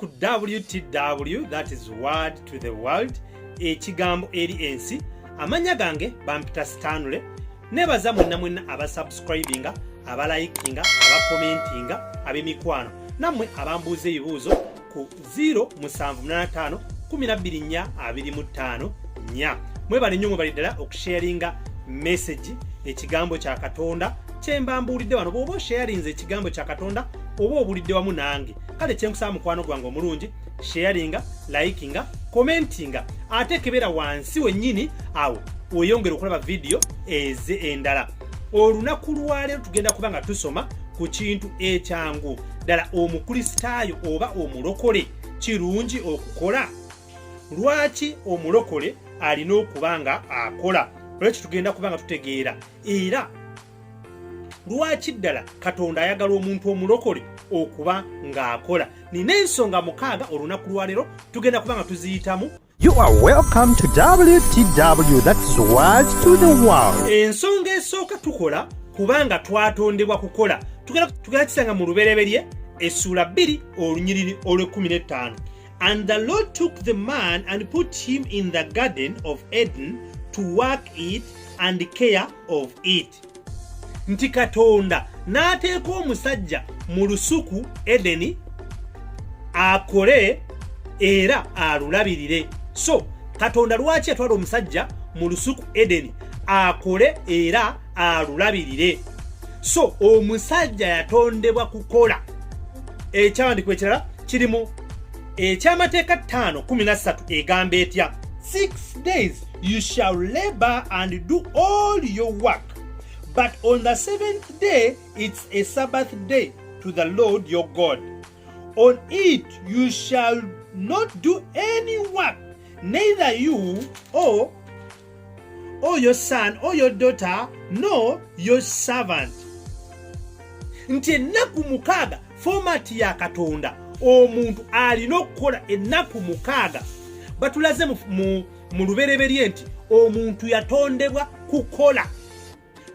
ku WTW, that is word to the world, ekigambo eri ensi. Amanya gange bampita Stanley. Nebaza mwenna abasubscribinga, abalikinga, abakomentinga, abemikwano. Namwe abambuuza ebibuuzo ku 075 12 4. Mwebale nnyo mwebale ddala okusharinga message ekigambo kya Katonda kyembambuulidde wano. Bw'oba osharinze ekigambo kya Katonda oba obulidde wamu nange, kale kyenkusaba mukwano gwange omulungi, sharinga, likinga, commentinga, ate kebera wansi wennyini awo oyongera okulaba video endala. Olunaku lwaleero tugenda kuba nga tusoma ku kintu ekyangu ddala. Omukristaayo oba omulokole kirungi okukola? Lwaki omulokole alina okuba nga akola? Olwekyo tugenda kuba nga tutegeera era lwaki ddala Katonda ayagala omuntu omulokole okuba ng'akola. Nina ensonga 6 olunaku lwaleero tugenda kuba nga tuziyitamu. You are welcome to WTW, that's word to the world. Ensonga esooka tukola kubanga twatondebwa kukola. Tugenda kisanga mu lubereberye essula 2 olunyiriri olw'15. And the Lord took the man and put him in the garden of Eden to work it and care of it. Nti Katonda n'ateeka omusajja mu lusuku Edeni akole era alulabirire. So Katonda lwaki yatwala omusajja mu lusuku Edeni akole era alulabirire? So omusajja yatondebwa kukola. Ekyawandiikibwa ekirala kirimu ekyamateeka 5:13 egamba etya? 6 days you shall labor and do all your work, but on the 7th day it's a Sabbath day to the Lord your God. On it you shall not do any work, neither you or your son or your daughter nor your servant. Nti ennaku 6 format ya Katonda omuntu alina okukola ennaku 6. Batulaze mu lubereberye nti omuntu yatondebwa kukola,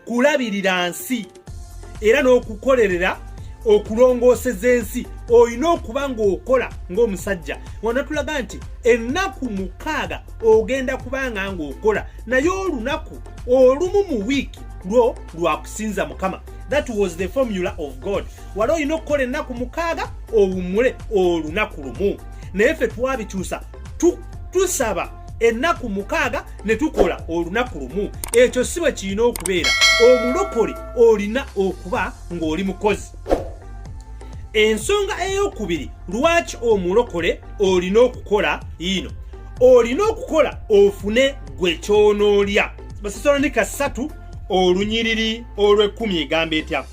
kulabirira nsi era n'okukolerera okulongooseza ensi. Olina okuba ng'okola ng'omusajja. Wano tulaga nti ennaku 6 ogenda kubanga ng'okola, naye olunaku olumu mu wiiki lwo lwakusinza Mukama. That was the formula of God. Wali olina okukola ennaku 6 owummule olunaku lumu. Naye ffe twabikyusa tusaba ennaku 6 ne tukola olunaku lumu. Ekyo si bwe kirina okubeera. Omulokole olina okuba ng'oli mukozi. Ensonga ey'okubiri lwaki omulokole olina okukola ino. Olina okukola ofune gwe ky'onoolya. Basesalonika 3 olunyiriri olw'10 egamba etya?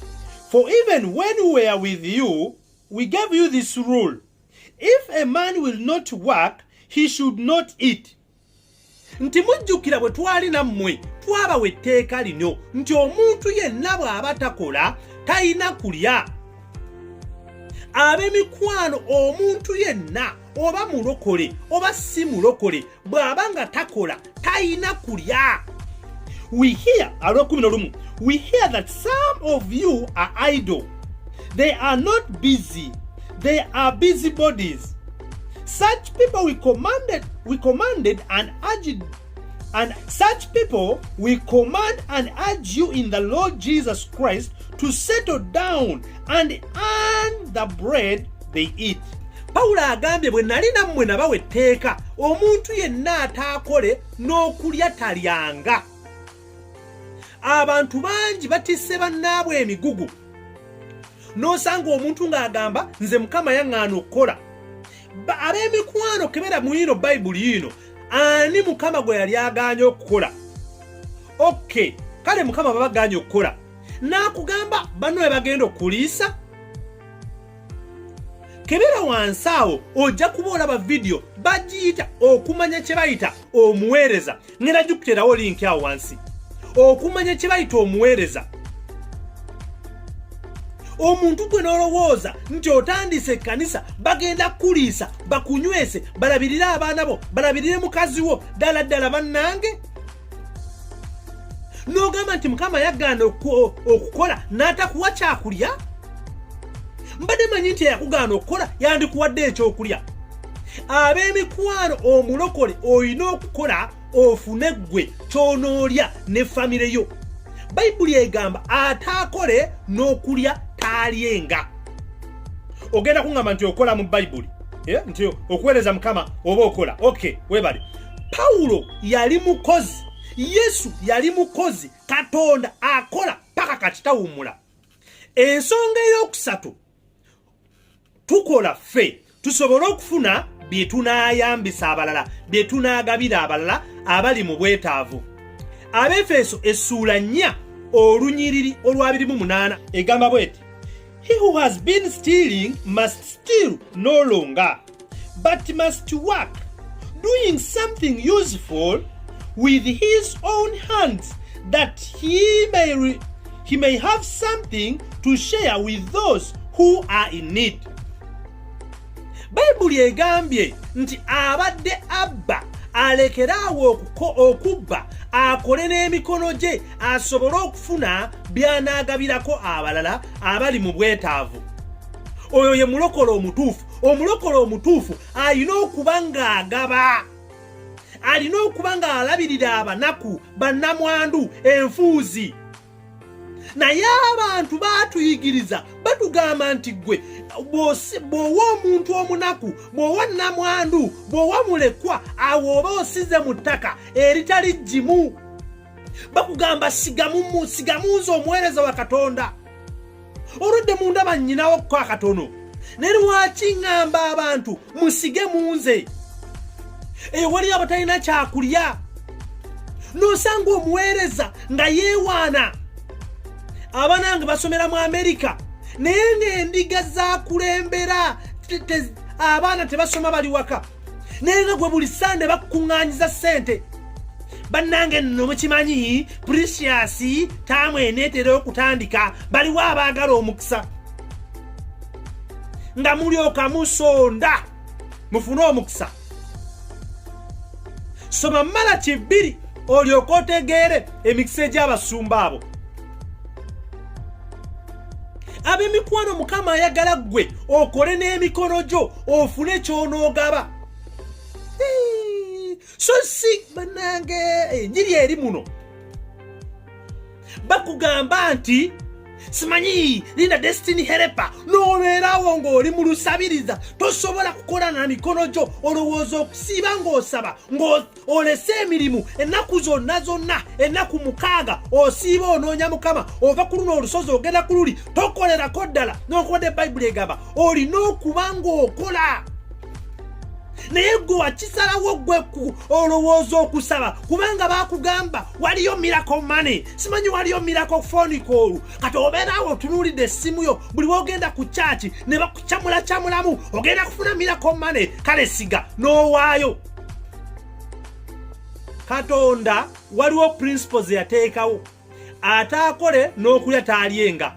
For even when we were with you, we gave you this rule. If a man will not work, he should not eat. Nti mujjukira bwe twali nammwe twabawa etteeka lino nti omuntu yenna bw'aba takola talina kulya. Ab'emikwano, omuntu yenna oba mulokole oba si mulokole bw'aba nga takola talina kulya. We hear that some of you are idle. They are not busy. They are busybodies. Such people we commanded and urged, and such people we command and urge you in the Lord Jesus Christ to settle down and earn the bread they eat. Paulo agambye bwe nali nammwe nabawa etteeka omuntu yenna ataakole n'okulya talyanga. Abantu bangi batisse bannaabwe emigugu. N'osanga omuntu ng'agamba nze Mukama yaŋŋaana okukola. Ab'emikwano kebera mu ino Bayibuli ino ani Mukama gwe yali agaanye okukola? Okay, kale Mukama babagaanye okukola. N'akugamba bano bwe bagenda okuliisa? Kebera wansi awo ojja kuba olaba video bagiyita okumanya kye bayita omuweereza. Ngenda jukuterawo linki awo wansi. Okumanya kye bayita omuweereza. Omuntu gwe n'olowooza nti otandise ekkanisa bagenda kuliisa bakunywese balabirire abaana bo balabirire mukazi wo ddala bannange. N'ogamba nti Mukama yagaana okukola n'atakuwa kyakulya. mbadde manyi nti yakugaana okukola yandikuwadde ekyokulya. Ab'emikwano omulokole olina okukola ofune ggwe ky'onoolya ne famire yo. Bayibuli egamba ataakole n'okulya taalyenga. Ogenda kuŋŋamba nti okola mu Bayibuli nti okuweereza Mukama oba okola. Okay, weebale. Pawulo yali mukozi, Yesu yali mukozi, Katonda akola paka kati tawummula. Ensonga ey'okusatu, tukola ffe tusobole okufuna bye tunaayambisa abalala, bye tunaagabira abalala abali mu bwetaavu. Abefeso essuula 4 olunyiriri olwa 28 egamba bweti, he who has been stealing must steal no longer, but must work, doing something useful with his own hands, that he may have something to share with those who are in need. Bayibuli egambye nti abadde abba alekeraawo okubba, akole n'emikono gye asobole okufuna by'anaagabirako abalala abali mu bwetaavu. Oyo ye mulokole omutuufu. Omulokole omutuufu alina okuba ng'agaba, alina okuba ng'alabirira abanaku, bannamwandu, enfuuzi. Naye abantu baatuyigiriza batugamba nti gwe bw'owa omuntu omunaku, bw'owa nnamwandu, bw'owa mulekwa, awo oba osize mu ttaka eritali ggimu. Bakugamba sigamunze omuweereza wa Katonda. Oludde mu ndaba nnyinawo kwa katono. Ne lwaki ŋŋamba abantu musige munze ewali abatalina kyakulya, n'osanga omuweereza nga yeewaana. Abanange basomera mu Amerika naye ng'endiga zaakulembera, abaana tebasoma bali waka, naye nga gwe buli Sande bakuŋŋaanyiza ssente. Bannange nno mukimanyi Precious taamu eneetera okutandika, baliwo abaagala omukisa. Nga mulyoka musonda mufune omukisa. Soma Malaki 2 olyoka otegeere emikisa egy'abasumba abo. Ab'emikwano Mukama ayagala ggwe okole n'emikono gyo ofune ky'onoogaba. So si bannange enjiri eri muno. Bakugamba nti simanyi linda destiny helper, n'obeerawo ng'oli mu lusabiriza tosobola kukola na mikono gyo, olowooza okusiiba ng'osaba ng'olese emirimu ennaku zonna, ennaku 6 osiiba onoonya Mukama, ova ku luno olusozi ogenda ku luli, tokolerako ddala. N'okuwadde Bayibuli egamba olina okuba ng'okola. Naye gwe wakisalawo gwe olowooza okusaba kubanga bakugamba waliyo miracle money. Simanyi waliyo miracle phone call. Kati obeeraawo otunuulidde essimu yo buli wogenda ku chaachi ne bakucamulamu ogenda kufuna miracle money. Kale siga n'owaayo. Katonda waliwo principles yateekawo, ataakole n'okulya taalyenga.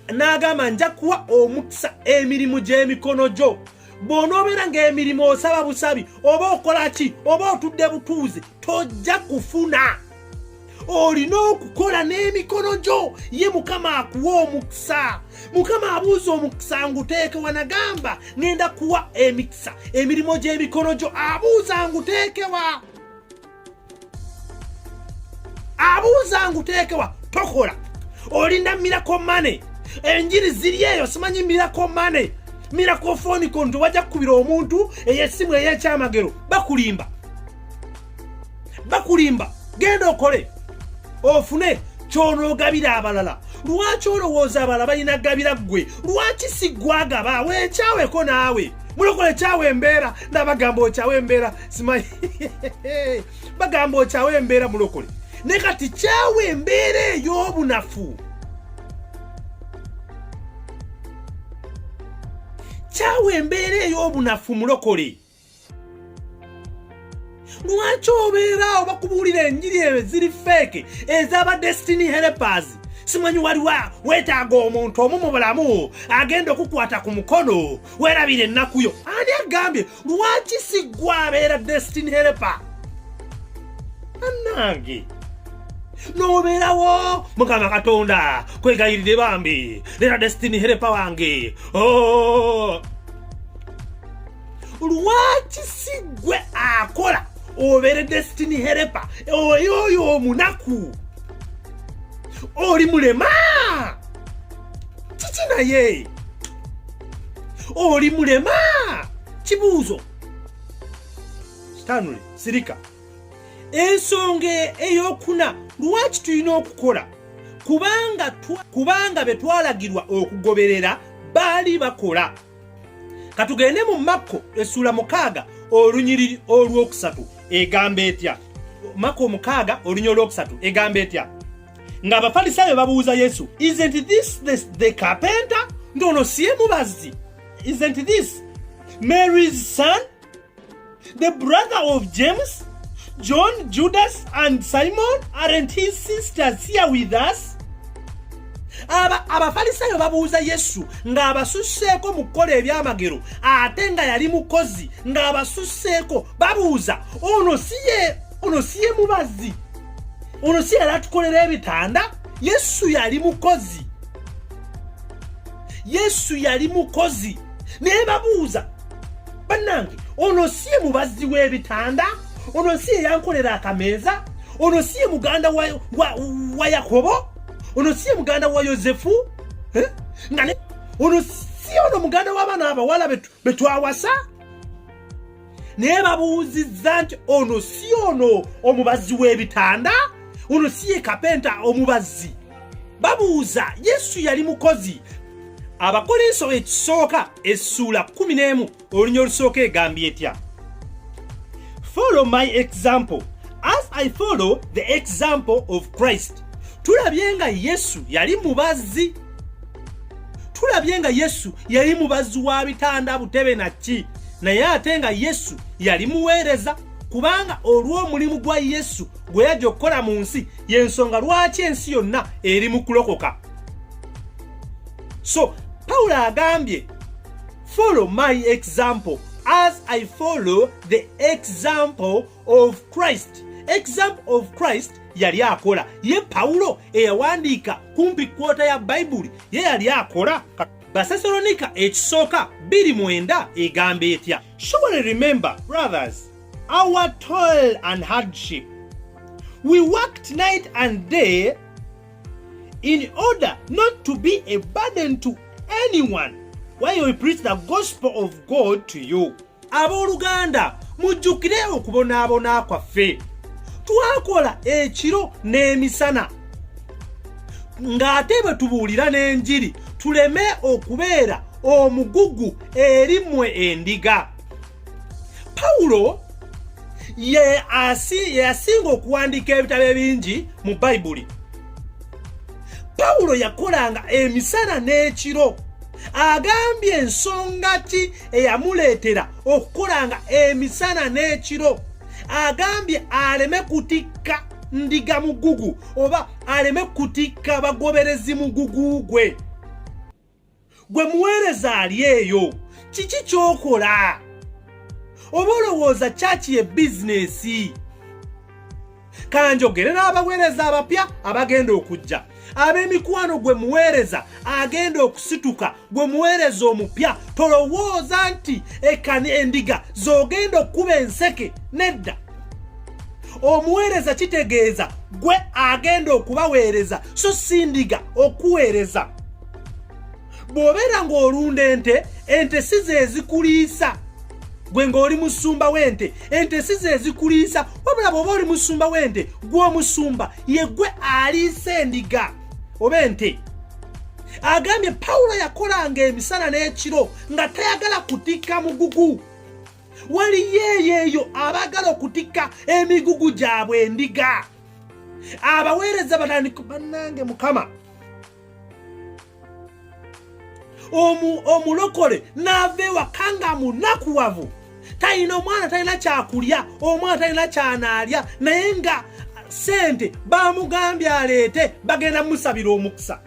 N'agamba nja kuwa omukisa emirimu gy'emikono gyo. Bw'onoobeera ng'emirimu osaba busabi oba okola ki oba otudde butuuzi tojja kufuna. Olina okukola n'emikono gyo, ye Mukama akuwa omukisa. Mukama abuuza omukisa nguteekewa, nagamba ngenda kuwa emikisa emirimu gy'emikono gyo, abuuza nguteekewa. Abuuza nguteekewa tokola. Olinda miracle money. Enjiri ziri eyo, simanyi miracle money. Miracle phone konto wajja kukubira omuntu ey'essimu ey'ekyamagero bakulimba. Genda okole ofune ky'onoogabira abalala. Lwaki olowooza abalala balina gabira ggwe? Lwaki si gwagaba? Weekyaweko naawe. Mulokole kyawe embeera. Nabagamba okyawe embeera simanyi bagamba okyawe embeera mulokole. Ne kati kyawe embeera ey'obunafu. Kyawe embeera ey'obunafu mulokole. Lwaki obeeraawo bakubuulira enjiri eziri fake ez'aba destiny helpers? Simanyi waliwo weetaaga omuntu omu mu bulamu agenda okukwata ku mukono weerabire ennaku yo. Ani agambye? Lwaki si ggwe abeera destiny helper? Annange Nobeerawo Mukama Katonda kwegayirire bambi lera destiny helper wange. Lwaki sigwe akola obere destiny helper oyo omunaku oli mulema kiki naye oli mulema kibuuzo Stanley Sirika ensonga eyokuna lwaki tulina okukola kubanga betwalagirwa okugoberera baali bakola. Katugende mu Makko essula 6 olunyiriri olwokusatu egamba etya. Makko 6 olunyiriri olwokusatu egamba etya. Nga Abafalisaayo babuuza Yesu, isn't this the carpenter? Ndono siye mubazi. Isn't this Mary's son, the brother of James, John, Judas and Simon? Aren't his sisters here with us? Abafalisaayo babuuza Yesu nga abasusseeko mu kukola ebyamagero ate nga yali mukozi nga abasusseeko babuuza ono siye mubazi, ono siye yali atukolera ebitanda. Yesu yali mukozi naye babuuza bannange ono siye mubazi w'ebitanda, ono siye yankolera akameeza, ono siye muganda wa Yakobo, ono siye muganda wa Yozefu, ono siye muganda w'abaana abawala betwawasa. Naye babuuzizza nti ono si omubazi w'ebitanda, ono siye kapenta omubazi. Babuuza Yesu yali mukozi. Abakolinso ekisooka essula 11 olunyiriri olusooka egambye etya. Follow my example as I follow the example of Christ. Tulabye nga Yesu yali mubazi. Yali mubazi wa bitanda butebe na ki. Naye ate nga Yesu yali muweereza kubanga olw'omulimu gwa Yesu gwe yajja okukola mu nsi y'ensonga lwaki ensi yonna eri mu kulokoka. So Paulo agambye follow my example as I follow the example of Christ. Example of Christ yali akola. Ye Paulo eyawandiika kumpi kwota ya Bayibuli ye yali akola. Basesalonika ekisooka 2:9 egamba etya. Surely remember, brothers, our toil and hardship. We worked night and day in order not to be a burden to anyone while we preach the gospel of God to you. Abooluganda mujjukire okubonaabona kwaffe. Twakola ekiro n'emisana ng'ate bwe tubuulira n'enjiri tuleme okubeera omugugu eri mmwe endiga. Paulo yasinga okuwandiika ebitabo ebingi mu Bayibuli. Paulo yakolanga emisana n'ekiro. Agambye ensonga ki eyamuleetera okukolanga emisana n'ekiro. Agambye aleme kutikka ndiga mugugu oba aleme kutikka bagoberezi mugugu gwe. Gwe muweereza ali eyo kiki kyokola? Oba olowooza kyaki ye bizinesi? Kanjogere n'abaweereza abapya abagenda okujja. Ab'emikwano gwe muweereza agenda okusituka, gwe muweereza omupya tolowooza nti endiga z'ogenda okuba enseke. Nedda. Omuweereza kitegeeza gwe agenda okubaweereza so si ndiga okuweereza. Bw'obeera ng'olunda ente si ze zikuliisa. Gwe ng'oli musumba w'ente, ente si ze zikuliisa. Wabula bw'oba oli musumba w'ente, gw'omusumba ye gwe aliisa endiga oba ente. Agambye Paulo yakolanga emisana n'ekiro nga tayagala kutikka mugugu. Waliyo eyo abagala okutikka emigugu gyabwe endiga. Abaweereza batandika bannange Mukama. Omulokole n'ava ewaka nga munakuwavu. Talina omwana, talina kyakulya, omwana talina kyanaalya, naye nga sente bamugambye aleete bagenda musabira omukisa.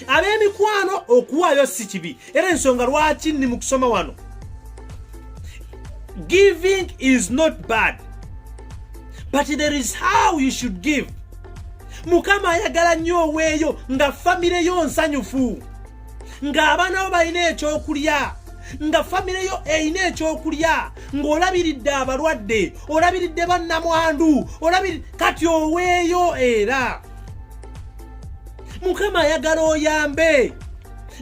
Ab'emikwano okuwaayo si kibi. Era ensonga lwaki ndi mu kusoma wano. Giving is not bad. but there is how you should give. Mukama ayagala nnyo oweeyo nga famire yo nsanyufu, ng'abaana bo balina ekyokulya, nga famire yo eyina ekyokulya, ng'olabiridde abalwadde, olabiridde bannamwandu, kati oweeyo era. Mukama ayagala oyambe,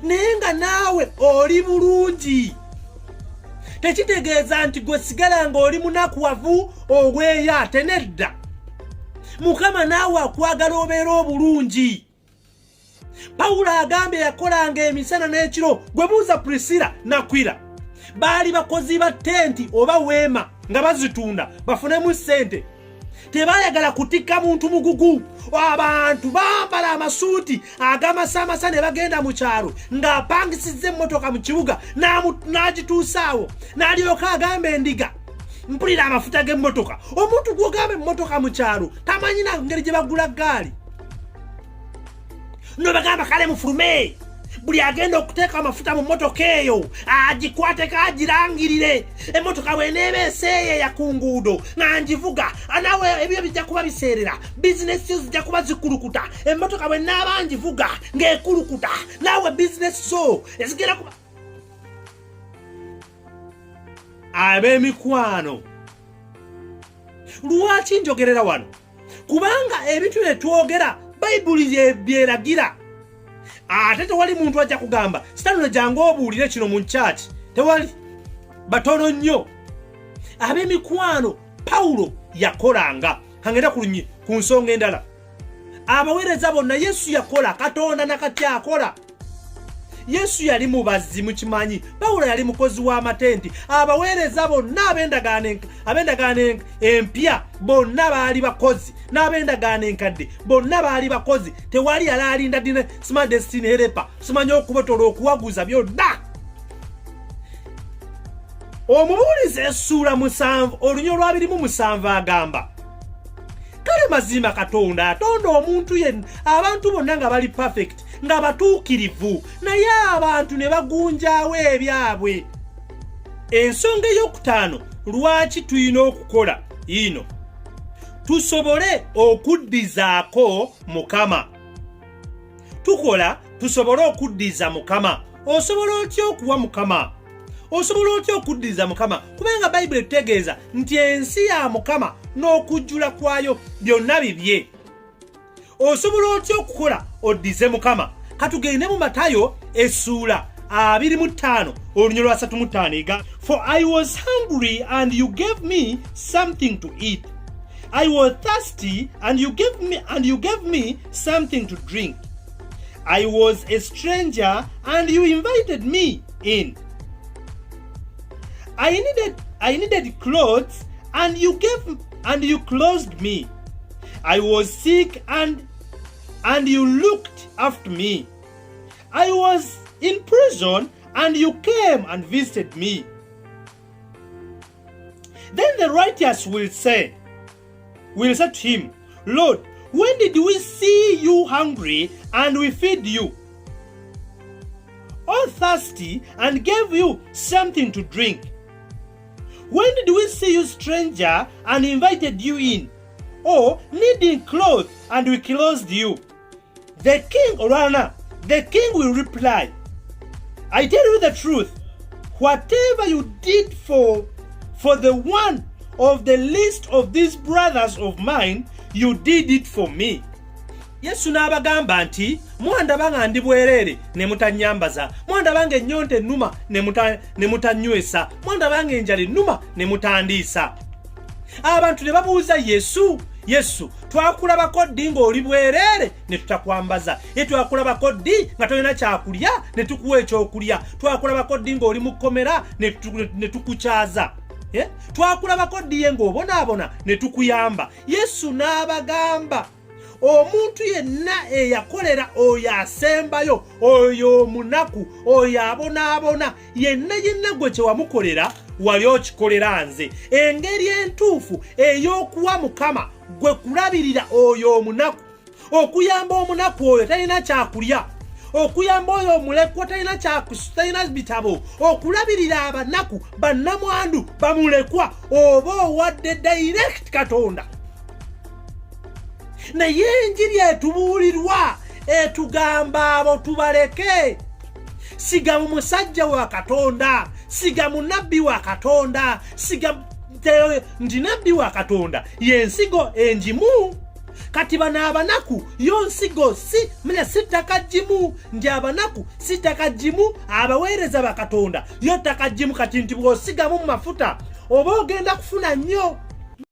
naye nga naawe oli bulungi. Tekitegeeza nti gwe sigala ng'oli munakuwavu oweeyo ate nedda. Mukama naawe akwagala obeera obulungi. Pawulo agambye yakolanga emisana n'ekiro. Gwe buuza Priscilla na Aquila. Baali bakozi ba tenti oba weema nga bazitunda bafunemu ssente. Tebaayagala kutikka muntu mugugu. Abantu bambala amasuuti agamasamasa ne bagenda mu kyalo ng'apangisizza emmotoka mu kibuga n'agituusaawo n'alyoka agamba endiga mpulira amafuta g'emmotoka. Omuntu gw'ogamba emmotoka mu kyalo tamanyi na ngeri gye bagula gaali. No bagamba kale mufulume buli agenda okuteeka amafuta mu mmotoka eyo agikwateko agirangirire. Emmotoka bw'eneeba eseeyeeya ku nguudo nga ngivuga naawe ebyo bijja kuba biseerera, bizinesi zo zijja kuba zikulukuta. Emmotoka bw'enaaba ngivuga ng'ekulukuta naawe bizinesi zo ezigenda kuba. Ab'emikwano, lwaki njogerera wano? Kubanga ebintu bye twogera Bayibuli byeragira. Ate tewali muntu ajja kugamba sitanule jangu obuulire kino mu church. Tewali. Batono nnyo. Ab'emikwano Pawulo yakolanga. Kangenda ku nsonga endala. Abaweereza bonna Yesu yakola, Katonda nakati akola. Yesu yali mubazi mukimanyi. Pawulo yali mukozi w'amatenti. Abaweereza bonna ab'endagaano empya bonna baali bakozi, n'ab'endagaano enkadde bonna baali bakozi. Tewali yali alinda dine smart destiny helper simanyi okubotola okuwaguza byonna. Omubuulizi essuula 7 olunyolo 27 agamba kale mazima Katonda atonda omuntu yenna abantu bonna nga bali perfect nga batuukirivu naye abantu ne bagunjaawo ebyabwe. Ensonga ey'okutaano lwaki tulina okukola ino tusobole okuddizaako Mukama. Tukola tusobole okuddiza Mukama. Osobola otya okuwa Mukama? Osobola otya okuddiza Mukama? Kubanga Bayibuli etutegeeza nti ensi ya Mukama n'okujjula kwayo byonna bibye. Osobola otya okukola oddize Mukama? Katugende mu Matayo essuula 25 olunyolo 35 For I was hungry and you gave me something to eat. I was thirsty and you gave me something to drink. I was a stranger and you invited me in. I needed clothes and you clothed me. I was sick and you looked after me. I was in prison and you came and visited me. Then the righteous will say to him, Lord, when did we see you hungry and we feed you, or thirsty and gave you something to drink? When did we see you stranger and invited you in, or needing clothes and we clothed you? The king will reply, I tell you the truth, whatever you did for the one of the least of these brothers of mine, you did it for me. Yesu n'abagamba nti mwandaba nga ndi bwereere ne mutanyambaza, mwandaba nga ennyonta ennuma ne mutanywesa, mwandaba nga enjala ennuma ne mutandiisa. Abantu ne babuuza Yesu, twakulabako ddi ng'oli bwereere ne tutakwambaza? Twakulabako ddi nga tolina kyakulya ne tukuwa ekyokulya? Twakulabako ddi ng'oli mu kkomera ne tukukyaza? Twakulabako ddi ye ng'obonaabona ne tukuyamba? Yesu n'abagamba omuntu yenna eyakolera oyo asembayo, oyo omunaku, oyo abonaabona, yenna gwe kye wamukolera wali okikolera nze. Engeri entuufu ey'okuwa Mukama gwe kulabirira oyo omunaku, okuyamba omunaku oyo talina kyakulya, okuyamba oyo omulekwa talina bitabo, okulabirira abanaku bannamwandu bamulekwa, oba owadde direct Katonda naye enjiri etubuulirwa etugamba abo tubaleke. Siga mu musajja wa Katonda, siga mu nabbi wa Katonda, siga ndi nabbi wa Katonda yensigo enjimu. Kati bana abanaku yo nsigo si ttaka jjimu, ndi abanaku si ttaka jjimu, abaweereza ba Katonda yo ttaka jjimu. Kati nti bw'osigamu mu mafuta oba ogenda kufuna nnyo.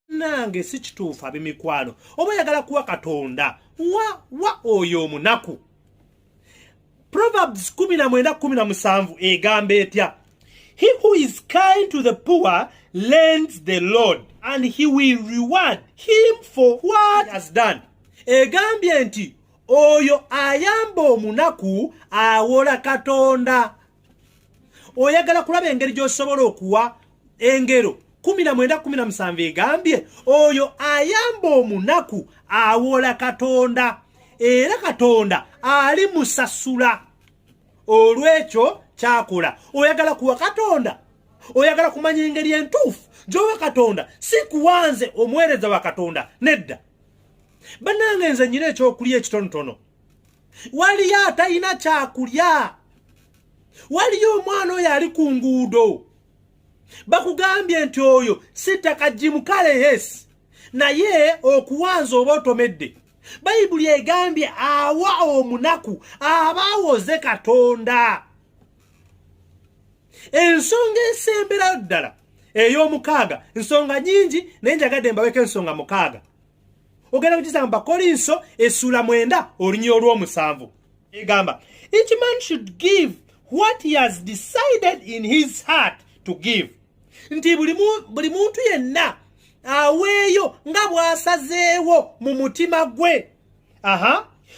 Nange si kituufu ab'emikwano, oba oyagala kuwa Katonda wa oyo omunaku. Proverbs 19:17 egamba etya? He who is kind to the poor lends the Lord, and he will reward him for what he has done. Egambye nti oyo ayamba omunaku awola Katonda. Oyagala kulaba engeri gy'osobola okuwa engero 19:17 egambye oyo ayamba omunaku awola Katonda, era Katonda ali musasula olw'ekyo kyakola. Oyagala kuwa Katonda, oyagala kumanya engeri entuufu gy'owa Katonda, si kuwanze omuweereza wa Katonda, nedda. Bannange nze nnyina ekyokulya ekitonotono, waliyo atalina kyakulya, waliyo omwana oyo ali ku nguudo, bakugambye nti oyo si ttaka jjimu. Kale yes, naye okuwanza oba otomedde. Bayibuli egambye awa omunaku abaawoze Katonda. Ensonga esemberayo ddala ey'omukaaga, ensonga nyingi naye njagadde mbaweko ensonga 6. Ogenda kugisanga mu Bakolinso essula 9 olunyiriri olw'omusanvu. Egamba each man should give what he has decided in his heart to give. Nti buli muntu yenna aweeyo nga bw'asazeewo mu mutima gwe.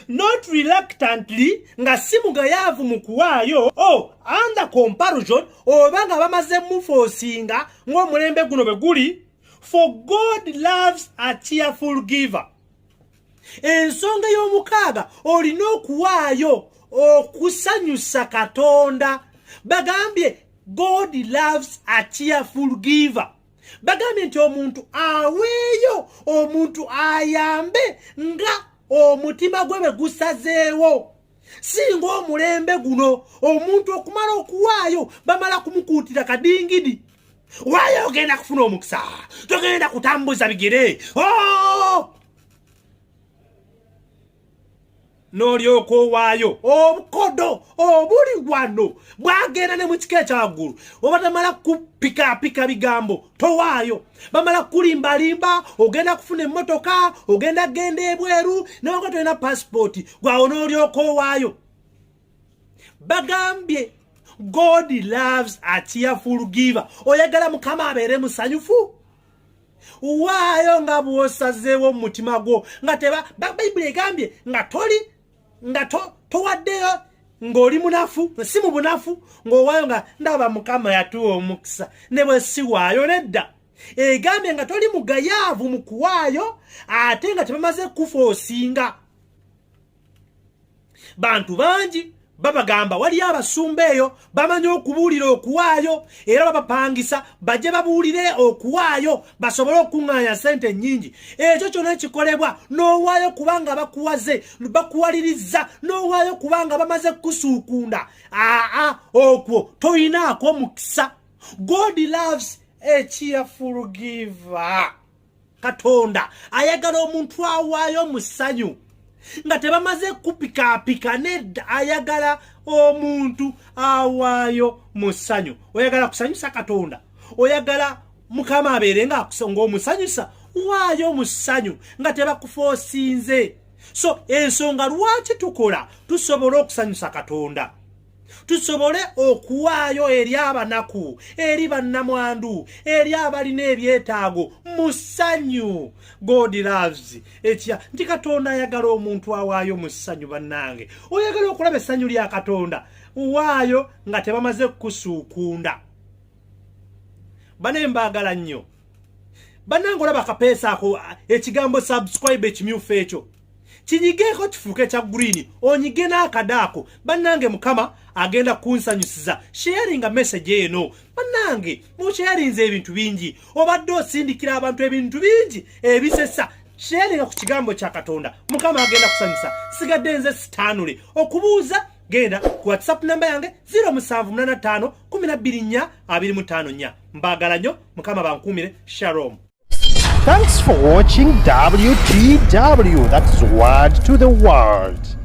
Not reluctantly, nga si mugayaavu mu kuwaayo, under compulsion, oba nga bamaze mufoosinga ng'omulembe guno bwe guli. For God loves a cheerful giver. Ensonga y'omukaaga olina okuwaayo okusanyusa Katonda. Bagambye God loves a cheerful giver. Bagambye nti omuntu aweeyo, omuntu ayambe nga omutima gwe bwe gusazeewo. Singa omulembe guno omuntu okumala okuwaayo bamala kumukuutira kadingidi. Waayo ogenda kufuna omukisa, togenda kutambuza bigere. N'olyoka owaayo obukodo obuli wano bwagenda ne mu kika ekyawaggulu. Oba tamala kupikaapika bigambo towaayo. Bamala kulimbalimba, ogenda kufuna emmotoka, ogenda genda ebweru, nawe tolina passport, gwawo n'olyoka owaayo. Bagambye God loves a cheerful giver. Oyagala Mukama abeere musanyufu? Waayo nga bw'osazeewo mu mutima gwo, nga teba Bayibuli egambye nga towaddeyo ng'oli munafu, si mu bunafu, ng'owaayo nga ndaba Mukama yatuwa omukisa, ne bwe si waayo nedda. Egambye nga toli mugayaavu mu kuwaayo ate nga tebamaze kufoosinga. Bantu bangi babagamba waliyo abasumba eyo bamanyi okubuulira okuwaayo, era babapangisa bajje babuulire okuwaayo basobole okuŋŋaanya ssente nnyingi. Ekyo kyonna kikolebwa n'owaayo kubanga bakuwaze, bakuwaliriza, n'owaayo kubanga bamaze kusuukunda. Okwo toyinaako mukisa. God loves a cheerful giver. Katonda ayagala omuntu awaayo mu ssanyu, nga tebamaze kupikaapika, nedda ayagala omuntu awaayo mu ssanyu. Oyagala kusanyusa Katonda, oyagala Mukama abeere ng'omusanyusa, waayo mu ssanyu nga tebakufoosinze. So ensonga lwaki tukola tusobole okusanyusa Katonda, tusobole okuwaayo eri abanaku, eri bannamwandu, eri abalina ebyetaago mu ssanyu. God loves etya nti Katonda ayagala omuntu awaayo mu ssanyu. Bannange, oyagala okulaba essanyu lya Katonda, waayo nga tebamaze kusuukunda. Bane mbaagala nnyo. Bannange, olaba akapeesa ako ekigambo subscribe ekimyufu ekyo kinyigeeko kifuuke kya green, onyige n'akadaako. Bannange, Mukama agenda kunsanyusiza. Sharinga message eno. Bannange, musharinze ebintu bingi, obadde osindikira abantu ebintu bingi ebisesa. sharinga ku kigambo kya Katonda. Mukama agenda kusanyusa. Sigadde nze Stanley okubuuza genda ku WhatsApp namba yange 0785 12 mbagala nnyo. Mukama bankumire. Shalom. Thanks for watching WTW. That's Word to the World.